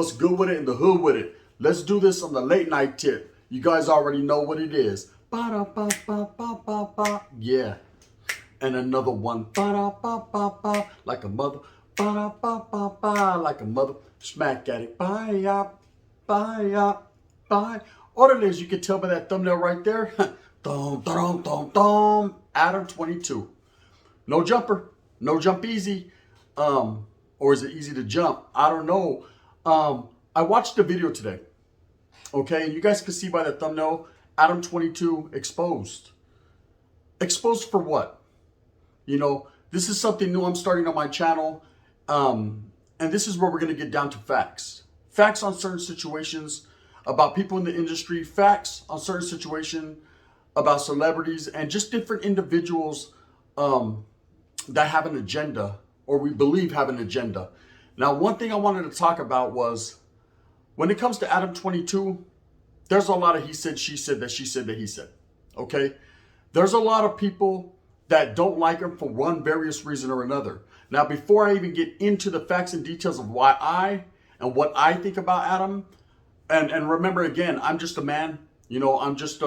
what's good with it in the hood with it. Let's do this on the late night tip. You guys already know what it is. Ba-da-ba-ba-ba-ba-ba. Yeah. And another one. Ba-da-ba-ba-ba. Like a mother. Ba-da-ba-ba-ba. Like a mother. Smack at it. Bye-ya. Bye-ya. Bye. Orderly, as you can tell by that thumbnail right there. Dum, dum, dum, dum. Adam 22. No jumper. No jump easy. Or is it easy to jump? I don't know. I watched the video today. Okay, and you guys can see by the thumbnail, Adam 22 exposed. Exposed for what? You know, this is something new I'm starting on my channel. And this is where we're going to get down to facts. Facts on certain situations about people in the industry. Facts on certain situations about celebrities and just different individuals that have an agenda, or we believe have an agenda. Now, one thing I wanted to talk about was when it comes to Adam 22, there's a lot of he said, she said, that she said, that he said. Okay? There's a lot of people that don't like him for one various reason or another. Now, before I even get into the facts and details of why what I think about Adam, and remember again, I'm just a man. You know, I'm just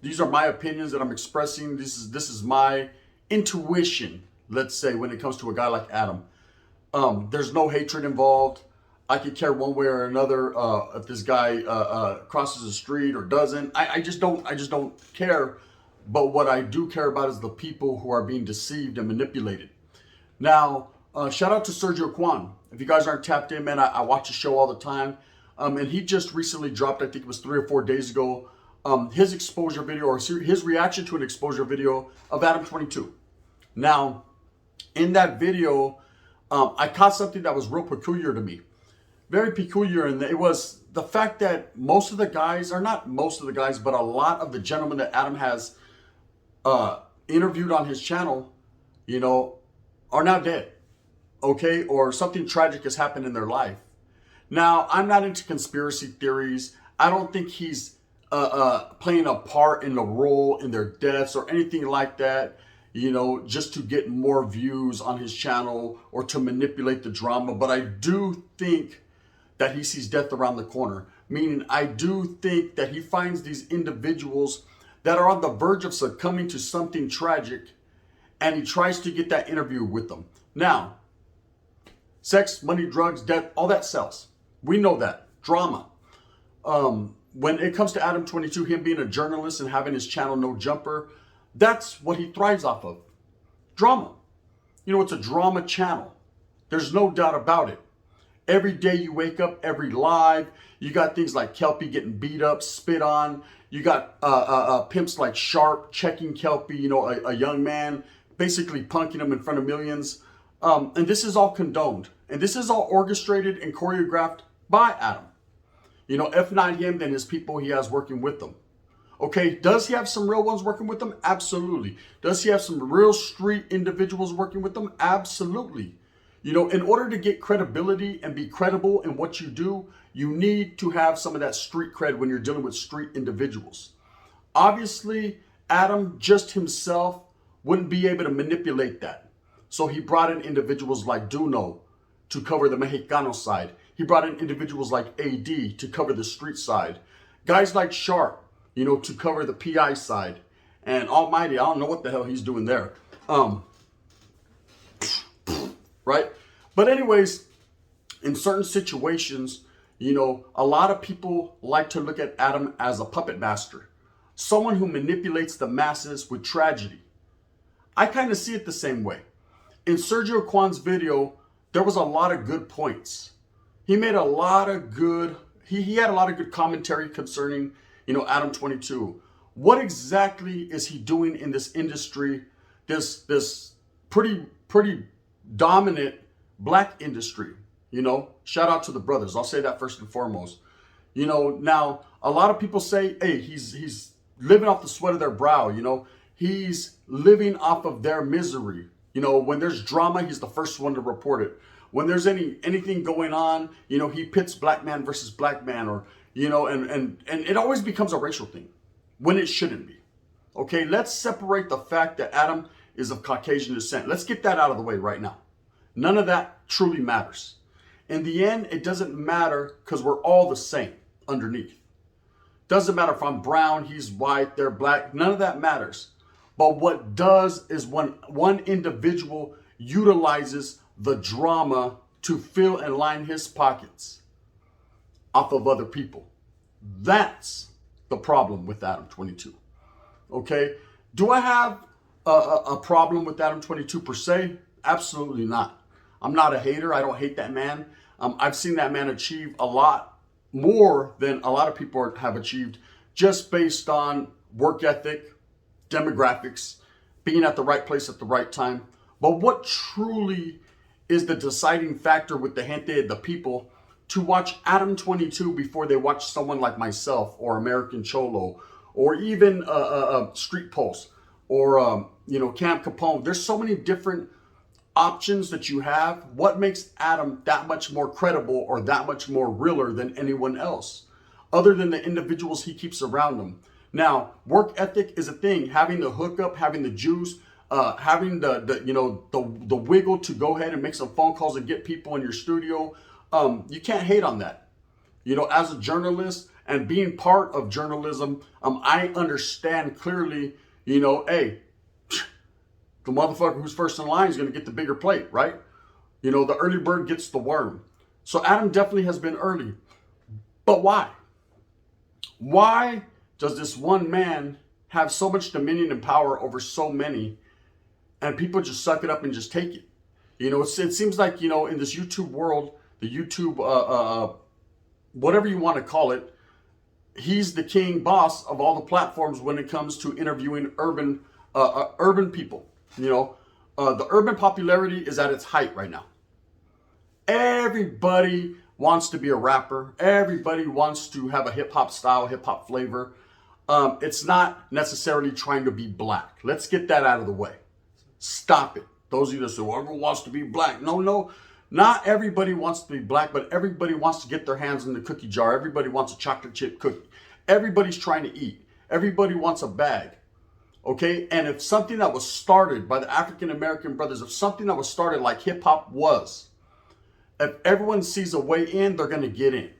these are my opinions that I'm expressing. This is my intuition, let's say, when it comes to a guy like Adam. There's no hatred involved. I could care one way or another if this guy crosses the street or doesn't. I just don't care. But what I do care about is the people who are being deceived and manipulated. Now, shout out to Sergio Kwan. If you guys aren't tapped in, man, I watch the show all the time. And he just recently dropped, I think it was 3 or 4 days ago, his exposure video, or his reaction to an exposure video of Adam 22. Now, in that video, I caught something that was real peculiar to me. Very peculiar, and it was the fact that most of the guys, or not most of the guys, but a lot of the gentlemen that Adam has interviewed on his channel, you know, are now dead, okay? Or something tragic has happened in their life. Now, I'm not into conspiracy theories. I don't think he's playing a part in the role in their deaths or anything like that, you know, just to get more views on his channel or to manipulate the drama. But I do think that he sees death around the corner, meaning I do think that he finds these individuals that are on the verge of succumbing to something tragic, and he tries to get that interview with them. Now, sex, money, drugs, death, all that sells. We know that. Drama. When it comes to Adam 22, him being a journalist and having his channel No Jumper, that's what he thrives off of. Drama. You know, it's a drama channel. There's no doubt about it. Every day you wake up, every live, you got things like Kelpie getting beat up, spit on. You got pimps like Sharp checking Kelpie, you know, a young man, basically punking him in front of millions. And this is all condoned. And this is all orchestrated and choreographed by Adam. You know, if not him, then his people he has working with them. Okay, does he have some real ones working with them? Absolutely. Does he have some real street individuals working with them? Absolutely. You know, in order to get credibility and be credible in what you do, you need to have some of that street cred when you're dealing with street individuals. Obviously, Adam just himself wouldn't be able to manipulate that. So he brought in individuals like Duno to cover the Mexicano side. He brought in individuals like AD to cover the street side. Guys like Sharp, you know, to cover the PI side. And Almighty, I don't know what the hell he's doing there. Right? But anyways, in certain situations, you know, a lot of people like to look at Adam as a puppet master. Someone who manipulates the masses with tragedy. I kind of see it the same way. In Sergio Kwan's video, there was a lot of good points. He made a lot of good, he had a lot of good commentary concerning, you know, Adam 22. What exactly is he doing in this industry, this pretty dominant black industry? You know, shout out to the brothers. I'll say that first and foremost. You know, now a lot of people say, hey, he's living off the sweat of their brow. You know, he's living off of their misery. You know, when there's drama, he's the first one to report it. When there's anything going on, you know, he pits black man versus black man, or, you know, and it always becomes a racial thing when it shouldn't be. Okay, let's separate the fact that Adam is of Caucasian descent. Let's get that out of the way right now. None of that truly matters. In the end, it doesn't matter because we're all the same underneath. Doesn't matter if I'm brown, he's white, they're black. None of that matters. But what does is when one individual utilizes the drama to fill and line his pockets off of other people. That's the problem with Adam 22. Okay? Do I have a problem with Adam 22 per se? Absolutely not. I'm not a hater. I don't hate that man. I've seen that man achieve a lot more than a lot of people have achieved just based on work ethic, demographics, being at the right place at the right time. But what truly is the deciding factor with the gente, the people, to watch Adam 22 before they watch someone like myself or American Cholo or even Street Pulse or Camp Capone? There's so many different options that you have. What makes Adam that much more credible or that much more realer than anyone else, other than the individuals he keeps around him? Now, work ethic is a thing. Having the hookup, having the juice, having the wiggle to go ahead and make some phone calls and get people in your studio. You can't hate on that. As a journalist and being part of journalism, I understand clearly, hey, the motherfucker who's first in line is going to get the bigger plate, right? The early bird gets the worm. So Adam definitely has been early. But why? Why does this one man have so much dominion and power over so many, and people just suck it up and just take it? It seems like, in this YouTube world, the YouTube, whatever you want to call it, he's the king boss of all the platforms when it comes to interviewing urban people. The urban popularity is at its height right now. Everybody wants to be a rapper. Everybody wants to have a hip hop style, hip hop flavor. It's not necessarily trying to be black. Let's get that out of the way. Stop it. Those of you that say, well, everyone wants to be black. No. Not everybody wants to be black, but everybody wants to get their hands in the cookie jar. Everybody wants a chocolate chip cookie. Everybody's trying to eat. Everybody wants a bag. Okay? And if something that was started by the African American brothers, if something that was started like hip hop was, if everyone sees a way in, they're going to get in.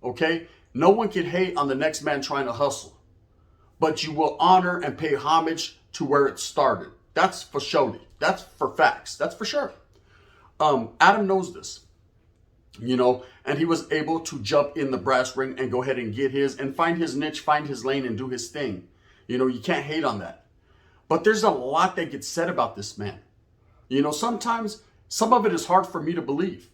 Okay? No one can hate on the next man trying to hustle. But you will honor and pay homage to where it started. That's for surely. That's for facts. That's for sure. Adam knows this, and he was able to jump in the brass ring and go ahead and get his and find his niche, find his lane and do his thing. You can't hate on that. But there's a lot that gets said about this man. Sometimes some of it is hard for me to believe.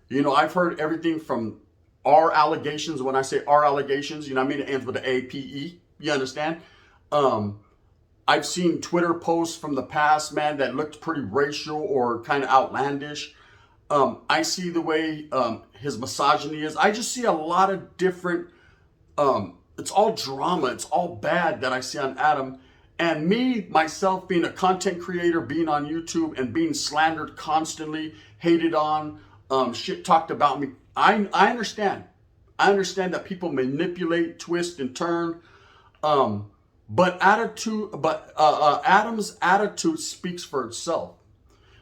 I've heard everything from our allegations. When I say our allegations, it ends with the APE. You understand? I've seen Twitter posts from the past, man, that looked pretty racial or kind of outlandish. I see the way his misogyny is. I just see a lot of different, it's all drama. It's all bad that I see on Adam. And me, myself, being a content creator, being on YouTube and being slandered constantly, hated on, shit talked about me. I understand. I understand that people manipulate, twist, and turn. But Adam's attitude speaks for itself.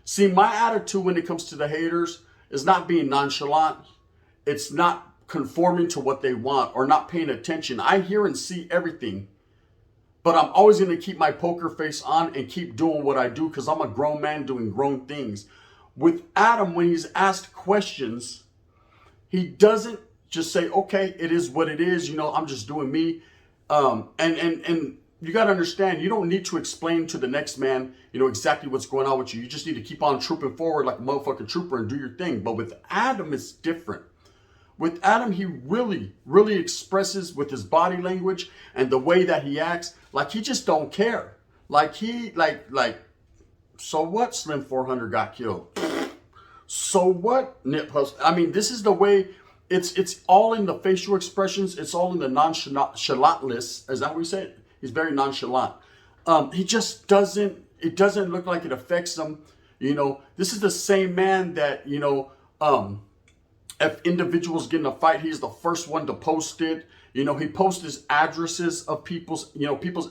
See, my attitude when it comes to the haters is not being nonchalant. It's not conforming to what they want or not paying attention. I hear and see everything. But I'm always going to keep my poker face on and keep doing what I do because I'm a grown man doing grown things. With Adam, when he's asked questions, he doesn't just say, okay, it is what it is. I'm just doing me. And you got to understand, you don't need to explain to the next man, exactly what's going on with you. You just need to keep on trooping forward like a motherfucking trooper and do your thing. But with Adam, it's different. With Adam, he really, really expresses with his body language and the way that he acts, like he just don't care. Like so what? Slim 400 got killed. So what? Nip Hustle. This is the way. It's all in the facial expressions. It's all in the nonchalantness. Is that what we say? He's very nonchalant. He just doesn't. It doesn't look like it affects him. This is the same man that if individuals get in a fight, he's the first one to post it You know, he posted addresses of people's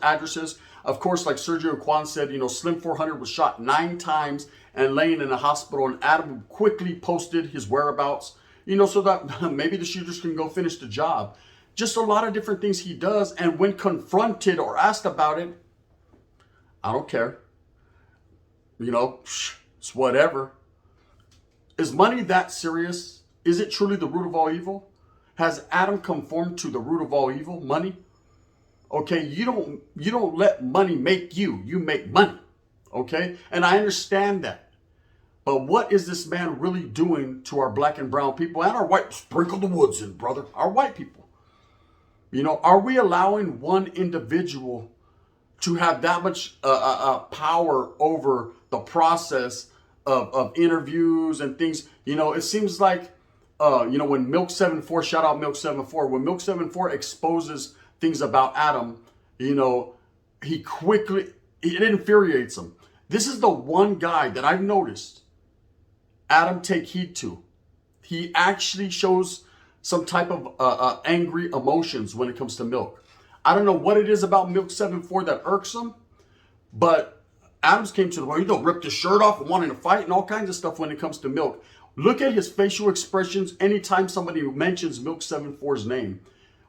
addresses. Of course, like Sergio Kwan said, you know, Slim 400 was shot 9 times and laying in a hospital, and Adam quickly posted his whereabouts, you know, so that maybe the shooters can go finish the job. Just a lot of different things he does. And when confronted or asked about it, I don't care. You know, it's whatever. Is money that serious? Is it truly the root of all evil? Has Adam conformed to the root of all evil, money? Okay, you don't let money make you. You make money. Okay? And I understand that. But what is this man really doing to our black and brown people and our white? Sprinkle the woods in, brother. Our white people. You know, are we allowing one individual to have that much power over the process of interviews and things? You know, it seems like, you know, when Milk 74, shout out Milk 74, when Milk 74 exposes things about Adam, you know, it infuriates him. This is the one guy that I've noticed Adam take heed to. He actually shows some type of angry emotions when it comes to Milk. I don't know what it is about Milk 74 that irks him, but Adams came to the point, you know, ripped his shirt off and wanting to fight and all kinds of stuff when it comes to Milk. Look at his facial expressions anytime somebody mentions Milk 74's name.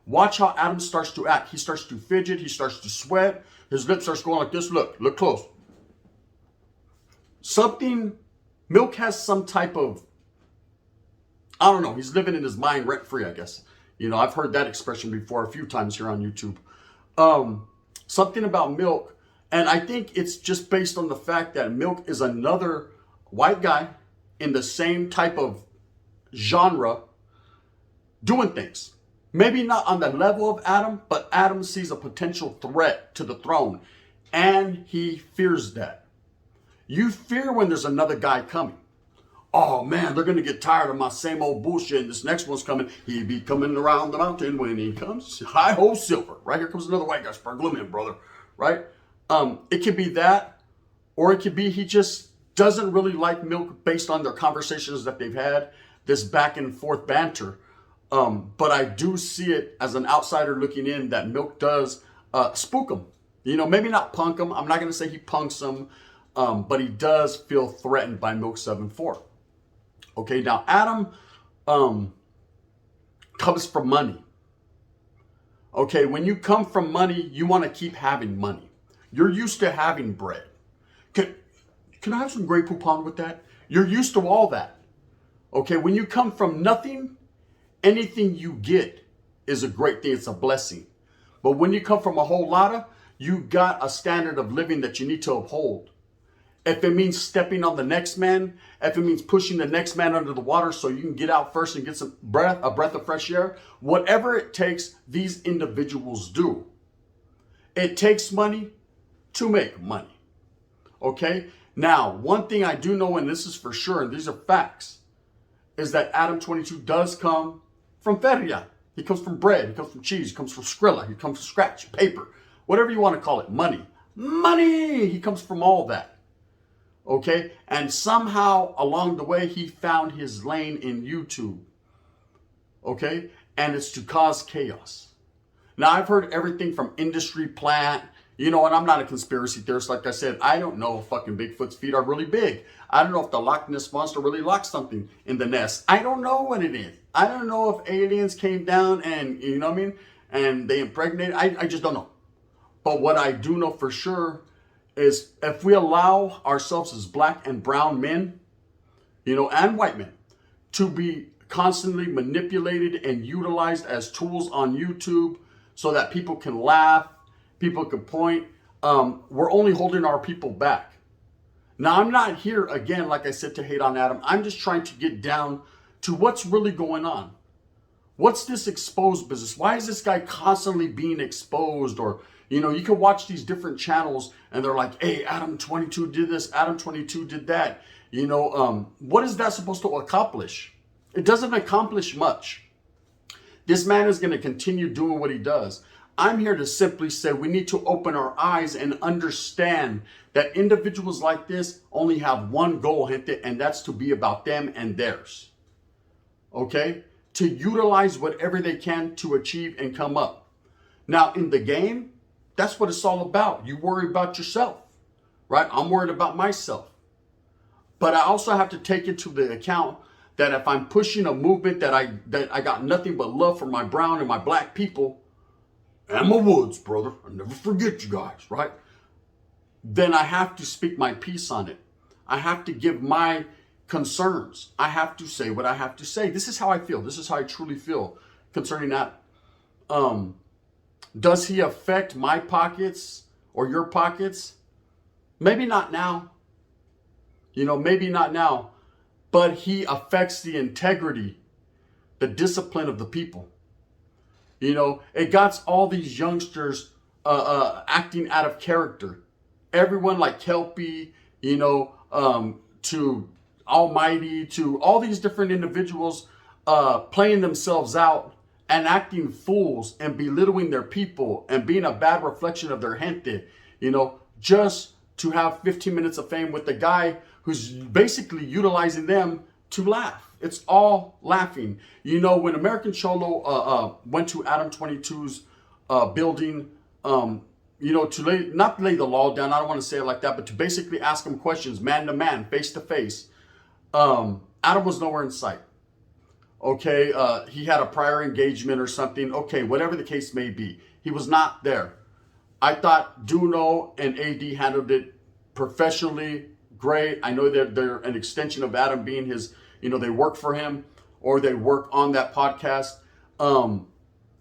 Watch how Adam starts to act. He starts to fidget. He starts to sweat. His lips starts going like this. Look close. Milk has some type of, I don't know, he's living in his mind rent free, I guess. You know, I've heard that expression before a few times here on YouTube. Something about Milk, and I think it's just based on the fact that Milk is another white guy in the same type of genre doing things. Maybe not on the level of Adam, but Adam sees a potential threat to the throne, and he fears that. You fear when there's another guy coming. Oh man, they're going to get tired of my same old bullshit. This next one's coming. He be coming around the mountain when he comes. Hi ho, silver. Right, here comes another white guy. Sprinkle him in, brother. Right? It could be that, or it could be he just doesn't really like Milk based on their conversations that they've had, this back and forth banter. But I do see it as an outsider looking in that Milk does spook him. You know, maybe not punk him. I'm not going to say he punks him, but he does feel threatened by Milk 74. Okay, now Adam comes from money. Okay, when you come from money, you want to keep having money. You're used to having bread. Can I have some Grey Poupon with that? You're used to all that. Okay, when you come from nothing, anything you get is a great thing. It's a blessing. But when you come from a whole lotta, you got a standard of living that you need to uphold. If it means stepping on the next man, if it means pushing the next man under the water so you can get out first and get a breath of fresh air, whatever it takes, these individuals do. It takes money to make money. Okay? Now, one thing I do know, and this is for sure, and these are facts, is that Adam 22 does come from feria. He comes from bread. He comes from cheese. He comes from Skrilla. He comes from scratch, paper, whatever you want to call it, money. Money! He comes from all that. Okay? And somehow along the way, he found his lane in YouTube. Okay? And it's to cause chaos. Now, I've heard everything from industry plant, you know, and I'm not a conspiracy theorist. Like I said, I don't know if fucking Bigfoot's feet are really big. I don't know if the Loch Ness Monster really locked something in the nest. I don't know what it is. I don't know if aliens came down and, you know what I mean, and they impregnated. I just don't know. But what I do know for sure is if we allow ourselves as black and brown men, you know, and white men to be constantly manipulated and utilized as tools on YouTube so that people can laugh, people can point, we're only holding our people back. Now, I'm not here, again, like I said, to hate on Adam. I'm just trying to get down to what's really going on. What's this exposed business? Why is this guy constantly being exposed? Or, you know, you can watch these different channels and they're like, hey, Adam 22 did this, Adam 22 did that. You know, what is that supposed to accomplish? It doesn't accomplish much. This man is going to continue doing what he does. I'm here to simply say we need to open our eyes and understand that individuals like this only have one goal, gente, and that's to be about them and theirs. Okay? to utilize whatever they can to achieve and come up. Now, in the game, that's what it's all about. You worry about yourself, right? I'm worried about myself. But I also have to take into the account that if I'm pushing a movement that I got nothing but love for my brown and my black people and my woods, brother, I'll never forget you guys, right? Then I have to speak my piece on it. I have to give my concerns. I have to say what I have to say. This is how I feel. This is how I truly feel concerning that. Does he affect my pockets or your pockets? Maybe not now. Maybe not now. But he affects the integrity, the discipline of the people. It got all these youngsters acting out of character. Everyone like Kelpie, to Almighty, to all these different individuals playing themselves out and acting fools and belittling their people and being a bad reflection of their gente, just to have 15 minutes of fame with the guy who's basically utilizing them to laugh. It's all laughing. When American Cholo went to Adam 22's building, not lay the law down, I don't want to say it like that, but to basically ask him questions, man to man, face to face, Adam was nowhere in sight. Okay, he had a prior engagement or something. Okay, whatever the case may be, he was not there. I thought Duno and AD handled it professionally, great. I know that they're an extension of Adam being his, they work for him or they work on that podcast. And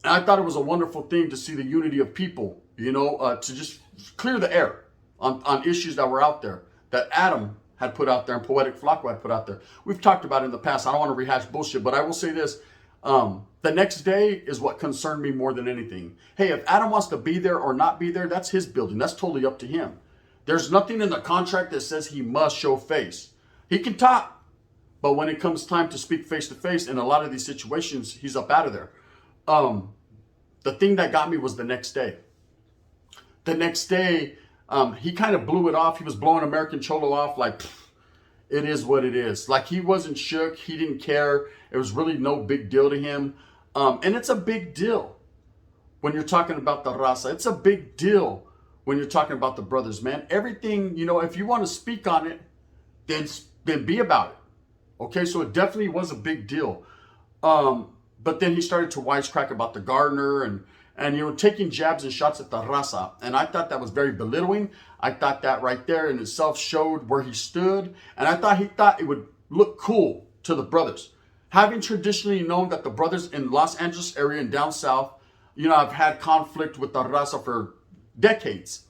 I thought it was a wonderful thing to see the unity of people, to just clear the air on issues that were out there that Adam had put out there and Poetic Flacco had put out there. We've talked about it in the past. I don't want to rehash bullshit, but I will say this. The next day is what concerned me more than anything. Hey, if Adam wants to be there or not be there, that's his building. That's totally up to him. There's nothing in the contract that says he must show face. He can talk, but when it comes time to speak face to face in a lot of these situations, he's up out of there. The thing that got me was the next day. The next day, he kind of blew it off. He was blowing American Cholo off like, it is what it is. Like he wasn't shook. He didn't care. It was really no big deal to him. And it's a big deal when you're talking about the raza. It's a big deal when you're talking about the brothers, man. Everything, if you want to speak on it, then be about it. Okay, so it definitely was a big deal. But then he started to wisecrack about the gardener and taking jabs and shots at the raza. And I thought that was very belittling. I thought that right there in itself showed where he stood. And I thought he thought it would look cool to the brothers. Having traditionally known that the brothers in Los Angeles area and down south, I've had conflict with the raza for decades.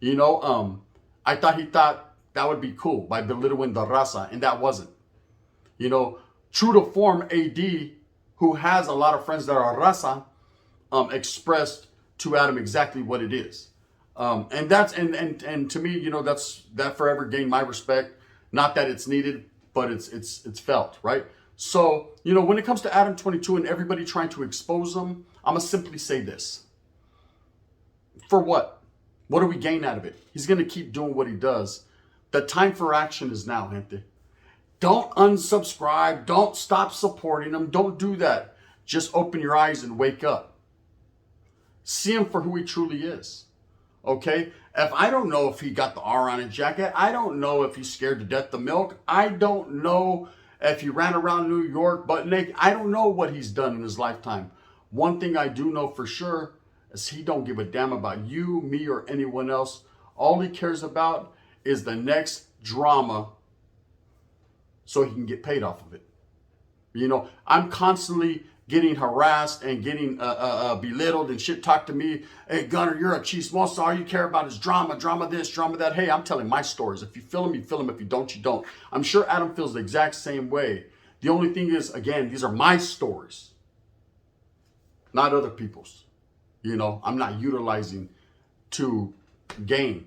I thought he thought that would be cool by belittling the raza, and that wasn't. True to form, AD, who has a lot of friends that are raza, expressed to Adam exactly what it is. And that's and to me, that forever gained my respect. Not that it's needed, but it's felt, right? So, when it comes to Adam 22 and everybody trying to expose him, I'm gonna simply say this. For what? What do we gain out of it? He's gonna keep doing what he does. The time for action is now, gente. Don't unsubscribe. Don't stop supporting him. Don't do that. Just open your eyes and wake up. See him for who he truly is. Okay? If I don't know if he got the R on his jacket, I don't know if he's scared to death of milk. I don't know if he ran around New York butt naked. I don't know what he's done in his lifetime. One thing I do know for sure is he don't give a damn about you, me, or anyone else. All he cares about is the next drama so he can get paid off of it. I'm constantly getting harassed and getting belittled and shit talked to me. Hey, Gunner, you're a chismoso. All you care about is drama this, drama that. Hey, I'm telling my stories. If you feel them, you feel them. If you don't, you don't. I'm sure Adam feels the exact same way. The only thing is, again, these are my stories, not other people's. I'm not utilizing to gain.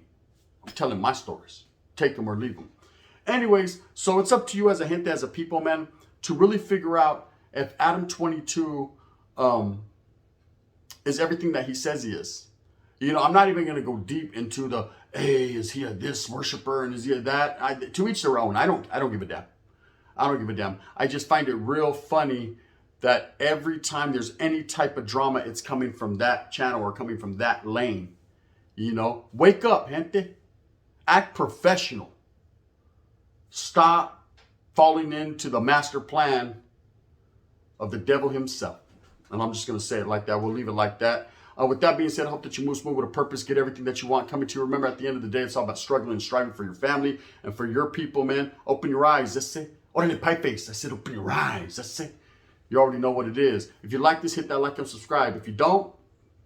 I'm telling my stories. Take them or leave them. Anyways, so it's up to you as a gente, as a people, man, to really figure out if Adam 22 is everything that he says he is. I'm not even going to go deep into the, hey, is he a this worshiper and is he a that? To each their own. I don't give a damn. I don't give a damn. I just find it real funny that every time there's any type of drama, it's coming from that channel or coming from that lane. You know, wake up, gente. Act professional. Stop falling into the master plan of the devil himself. And I'm just going to say it like that. We'll leave it like that. With that being said, I hope that you move smooth with a purpose, get everything that you want coming to you. Remember, at the end of the day, it's all about struggling and striving for your family and for your people, man. Open your eyes. That's it. Orale pie face. I said, open your eyes. That's it. You already know what it is. If you like this, hit that like and subscribe. If you don't,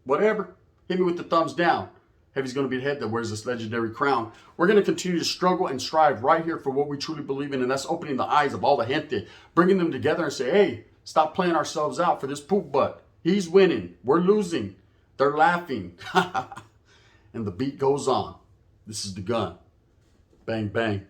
whatever, hit me with the thumbs down. Heavy's going to be the head that wears this legendary crown. We're going to continue to struggle and strive right here for what we truly believe in, and that's opening the eyes of all the gente, bringing them together and say, hey, stop playing ourselves out for this poop butt. He's winning. We're losing. They're laughing. And the beat goes on. This is the gun. Bang, bang.